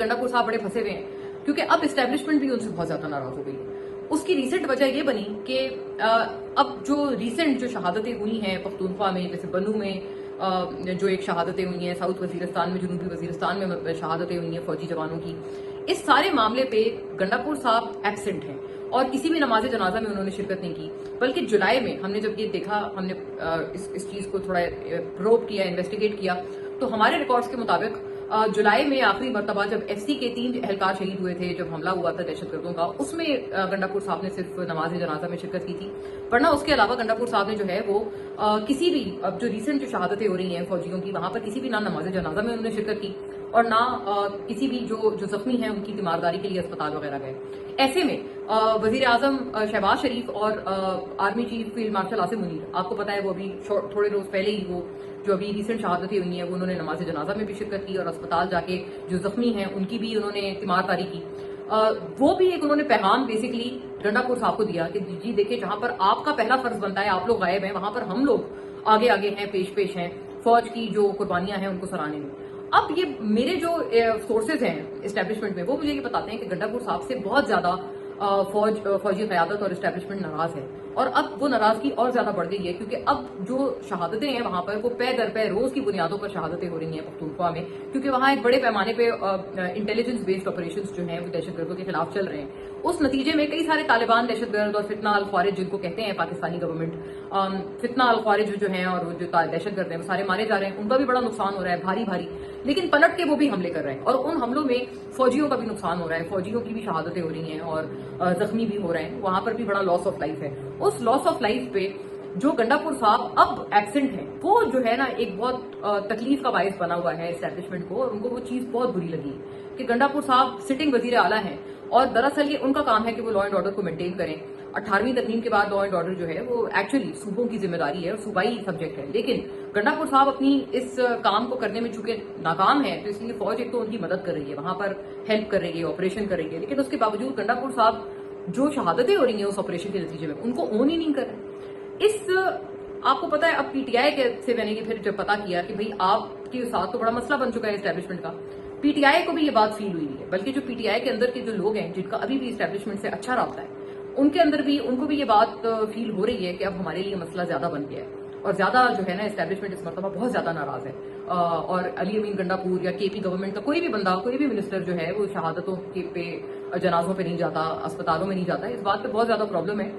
गंडापुर साहब बड़े फंसे हुए हैं क्योंकि अब एस्टेब्लिशमेंट भी उनसे बहुत ज्यादा नाराज हो गई है। उसकी रीसेंट वजह ये बनी कि अब जो रीसेंट जो शहादतें हुई हैं पख्तूनख्वा में, जैसे बनू में जो एक शहादतें हुई हैं, साउथ वजीरिस्तान में, जनूबी वजीरिस्तान में शहादतें हुई हैं फौजी जवानों की, इस सारे मामले पे गंडापुर साहब एब्सेंट हैं और किसी भी नमाज जनाजा में उन्होंने शिरकत नहीं की। बल्कि जुलाई में हमने जब ये देखा, हमने इस चीज को थोड़ा प्रोब किया, इन्वेस्टिगेट किया, तो हमारे रिकॉर्ड्स के मुताबिक जुलाई में आखिरी मरतबा जब एफसी के 3 एहलकार शहीद हुए थे, जब हमला हुआ था दहशतगर्दों का, उसमें गंडापुर साहब ने सिर्फ नमाज जनाजा में शिरकत की थी। वरना उसके अलावा गंडापुर साहब ने जो है वो किसी भी, अब जो रिसेंट जो शहादतें हो रही हैं फौजियों की, वहां पर किसी भी ना नमाज जनाजा में उन्होंने शिरकत की और ना किसी भी जो जख्मी हैं उनकी तीमारदारी के लिए अस्पताल वगैरह गए। ऐसे में वजीर आजम शहबाज शरीफ और army chief field marshal Asim Munir, आपको पता है वो अभी थोड़े रोज पहले ही वो जो अभी रिसेंट शहादतें हुई हैं वो उन्होंने नमाज जनाजा में भी शिरकत की और अस्पताल जाके जो जख्मी हैं उनकी भी उन्होंने तीमारदारी की। वो भी एक उन्होंने पैगाम बेसिकली गंडापुर साहब को दिया कि जी देखिए, जहां पर आपका पहला फर्ज बनता है, आप लोग गायब हैं, वहां पर हम लोग आगे आगे हैं, पेश हैं, फौज की जो कुर्बानियां हैं उनको सराहने में। अब ये मेरे जो सोर्सेज हैं एस्टेब्लिशमेंट में, वो मुझे ये बताते हैं कि गंडापुर साहब से बहुत ज्यादा फौजी क़यादत और एस्टेब्लिशमेंट नाराज है और अब वो नाराजगी और ज्यादा बढ़ गई है क्योंकि अब जो शहादतें हैं वहां पर वो पे दर पे रोज की बुनियादों पर शहादतें हो रही हैं पख्तूनख्वा में, क्योंकि वहां एक बड़े पैमाने पे इंटेलिजेंस बेस्ड ऑपरेशंस जो हैं वो दहशतगर्दों के खिलाफ चल रहे हैं। उस नतीजे में कई सारे तालिबान दहशतगर्द और फितना अल ख्वारिज, जिनको कहते हैं पाकिस्तानी गवर्नमेंट, फितना अल ख्वारिज जो हैं और जो दहशतगर्द हैं वो सारे मारे जा रहे हैं, उनका भी बड़ा नुकसान हो रहा है भारी भारी। लेकिन पलट के वो भी हमले कर रहे हैं और उन हमलों में फौजियों का भी नुकसान हो रहा है, फौजियों की भी शहादतें हो रही हैं और जख्मी भी हो रहे हैं, वहां पर भी बड़ा लॉस ऑफ लाइफ है। उस लॉस ऑफ लाइफ पे जो गंडापुर साहब अब एब्सेंट हैं, वो जो है ना एक बहुत तकलीफ का बायस बना हुआ है एस्टेब्लिशमेंट को, और उनको वो चीज बहुत बुरी लगी कि गंडापुर साहब सिटिंग वजीर आला हैं और दरअसल ये उनका काम है कि वो लॉ एंड ऑर्डर को मेंटेन करें। 18वीं तरमीम के बाद लॉ एंड ऑर्डर जो है वो एक्चुअली सूबों की जिम्मेदारी है और सूबाई सब्जेक्ट है, लेकिन गंडापुर साहब अपनी इस काम को करने में चूंकि नाकाम है, तो इसलिए फौज एक तो उनकी मदद कर रही है, वहां पर हेल्प कर रही है, ऑपरेशन कर रही है, लेकिन उसके बावजूद गंडापुर साहब जो शहादतें हो रही हैं उस ऑपरेशन के नतीजे में उनको ओन ही नहीं कर रहे। इस आपको पता है, अब पीटीआई के से मैंने ये फिर जब पता किया कि भाई आपके साथ तो बड़ा मसला बन चुका है एस्टेब्लिशमेंट का, पीटीआई को भी ये बात फील हुई है, बल्कि जो पीटीआई के अंदर के जो लोग हैं जिनका अभी भी एस्टेब्लिशमेंट से अच्छा राब्ता है, उनके अंदर भी उनको भी ये बात फील हो रही है कि अब हमारे लिए मसला ज्यादा बन गया है और ज्यादा जो है ना एस्टेब्लिशमेंट इस मरतबा बहुत ज्यादा नाराज है। और अली अमीन गंडापुर या केपी गवर्नमेंट का कोई भी बंदा, कोई भी मिनिस्टर जो है वो शहादतों के पे जनाजों पे नहीं जाता, अस्पतालों में नहीं जाता, इस बात पे बहुत ज्यादा प्रॉब्लम है।